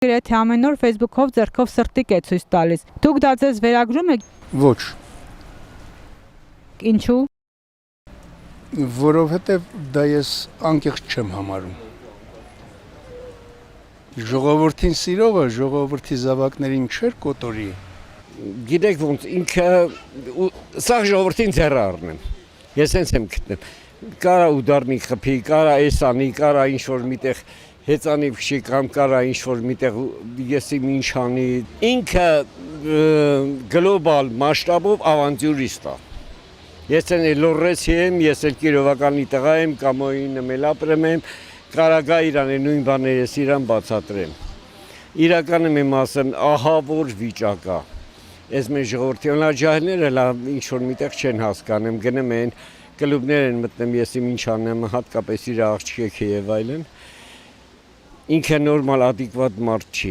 Գրեթե ամեն օր Facebook-ով ձեռքով սրտիկ է ցույց տալիս։ Դուք դա ձեզ վերագրում եք։ Ոչ, Ինչու։ որովհետև դա ես անկեղծ չեմ համարում։ Ժողովրդին սիրողը ժողովրդի զավակներին չէր կոտորի։ Գիտեք ոնց ինքը սա ժողովրդին ձեռը առնեմ։ Ես հենց եմ գտնում։ Կարա ուդարնի խփի, կարա էսանի, կարա ինչ-որ միտեղ հեծանի փշի կամ կարա ինչ-որ միտեղ եսի ինչ անի։ Ինքը գլոբալ մասշտաբով ավանտյուրիստ է։ Ես էլ լորեցի եմ, ես էլ Կիրովականի տղա եմ, Կամոյին էլ ապրեմ եմ, կարագա իրան նույն բաները ես իրան բացատրեմ։ Իրականում եմ ասեմ, ահա որ վիճակ է։ Ես մեր ժողովրդի ջահելները լավ ինչ-որ միտեղ չեն հասկանում, գնում են կլուբներ են մտնում, ես ինչ անեմ, հատկապես իր աղջիկ եւ այլն։ Ինքը նորմալ ադեկվատ մարդ չի։